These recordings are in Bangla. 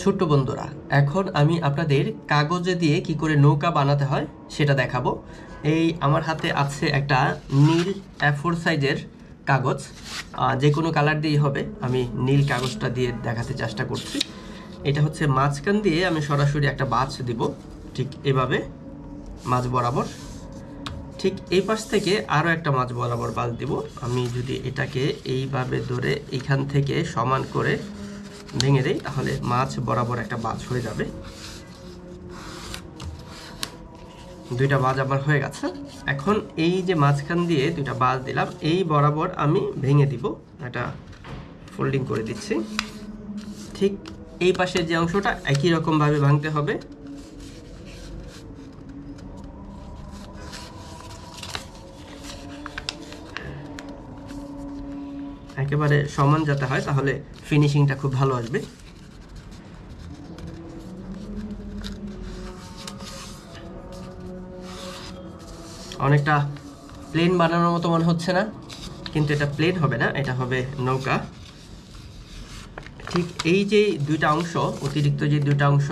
ছোট্ট বন্ধুরা, এখন আমি আপনাদের কাগজে দিয়ে কি করে নৌকা বানাতে হয় সেটা দেখাবো। এই আমার হাতে আছে একটা নীল A4 সাইজের কাগজ, যে কোনো কালার দিয়েই হবে। আমি নীল কাগজটা দিয়ে দেখাতে চেষ্টা করছি। এটা হচ্ছে মাঝখান দিয়ে আমি সরাসরি একটা বাছ দিব, ঠিক এভাবে মাঝ বরাবর। ঠিক এই পাশ থেকে আরও একটা মাঝ বরাবর বাছ দিব। আমি যদি এটাকে এইভাবে ধরে এখান থেকে সমান করে ভেঙে দেই, তাহলে মাছ বরাবর একটা বাজ হয়ে যাবে। দুইটা বাজ আমার হয়ে গেছে। এখন এই যে মাঝখান দিয়ে দুইটা বাজ দিলাম, এই বরাবর আমি ভেঙে দিব, এটা ফোল্ডিং করে দিচ্ছি। ঠিক এই পাশের যে অংশটা একই রকমভাবে ভাঙতে হবে। একেবারে সমান যাতে হয়, তাহলে ফিনিশিংটা খুব ভালো আসবে। অনেকটা প্লেন বানানোর মতো মনে হচ্ছে না, কিন্তু এটা প্লেন হবে না, এটা হবে নৌকা। ঠিক এই যে দুইটা অংশ, অতিরিক্ত যে দুইটা অংশ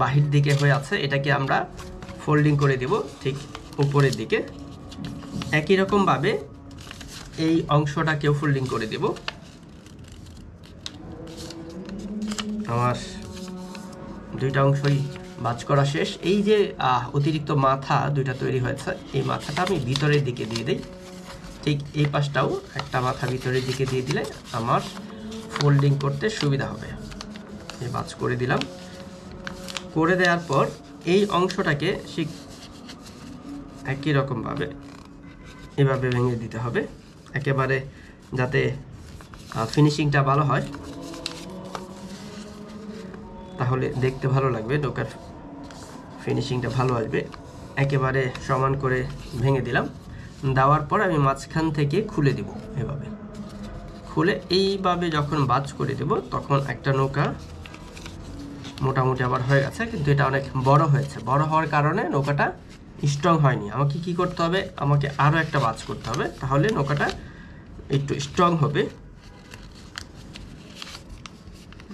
বাহির দিকে হয়ে আছে, এটাকে আমরা ফোল্ডিং করে দেব ঠিক উপরের দিকে। একই রকমভাবে এই অংশটাকেও ফোল্ডিং করে দেব। আমার দুইটা অংশই বাজ করা শেষ। এই যে অতিরিক্ত মাথা দুইটা তৈরি হয়েছে, এই মাথাটা আমি ভিতরের দিকে দিয়ে দিই। ঠিক এই পাশটাও একটা মাথা ভিতরের দিকে দিয়ে দিলে আমার ফোল্ডিং করতে সুবিধা হবে। এই বাজ করে দিলাম। করে দেওয়ার পর এই অংশটাকে ঠিক একই রকমভাবে এভাবে ভেঙে দিতে হবে, একেবারে যাতে ফিনিশিংটা ভালো হয়, তাহলে দেখতে ভালো লাগবে, নৌকার ফিনিশিংটা ভালো আসবে। একেবারে সমান করে ভেঙে দিলাম। দেওয়ার পর আমি মাঝখান থেকে খুলে দেব। এভাবে খুলে এইভাবে যখন বাজ করে দেব, তখন একটা নৌকা মোটামুটি আবার হয়ে গেছে। কিন্তু এটা অনেক বড় হয়েছে, বড় হওয়ার কারণে নৌকাটা স্ট্রং হয়নি। আমাকে কি করতে হবে, আমাকে আরও একটা বাজ করতে হবে, তাহলে নৌকাটা একটু স্ট্রং হবে।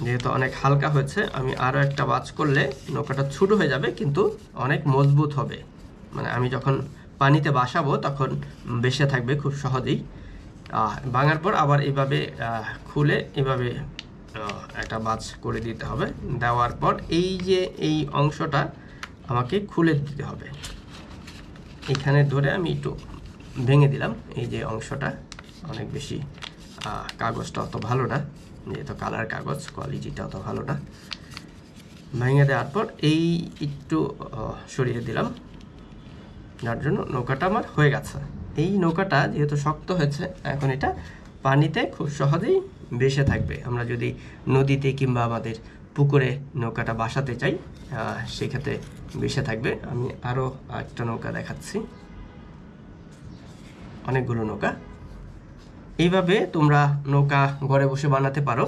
যেহেতু অনেক হালকা হয়েছে, আমি আরও একটা বাজ করলে নৌকাটা ছোট হয়ে যাবে, কিন্তু অনেক মজবুত হবে। মানে আমি যখন পানিতে বাসাবো তখন বেশে থাকবে খুব সহজেই। ভাঙার পর আবার এইভাবে খুলে এভাবে একটা বাজ করে দিতে হবে। দেওয়ার পর এই যে এই অংশটা আমাকে খুলে দিতে হবে। এখানে ধরে আমি একটু ভেঙে দিলাম। এই যে অংশটা অনেক বেশি, কাগজটা অত ভালো না, যেহেতু কালার কাগজ, কোয়ালিটিটা অত ভালো না। ভেঙে দেওয়ার পর এই একটু সরিয়ে দিলাম, যার জন্য নৌকাটা আমার হয়ে গেছে। এই নৌকাটা যেহেতু শক্ত হয়েছে, এখন এটা পানিতে খুব সহজেই ভেসে থাকবে। আমরা যদি নদীতে কিংবা আমাদের পুকুরে নৌকাটা বাসাতে চাই, সেক্ষেত্রে ভেসে থাকবে। আমি আরও একটা নৌকা দেখাচ্ছি, অনেকগুলো নৌকা। এইভাবে তোমরা নৌকা ঘরে বসে বানাতে পারো।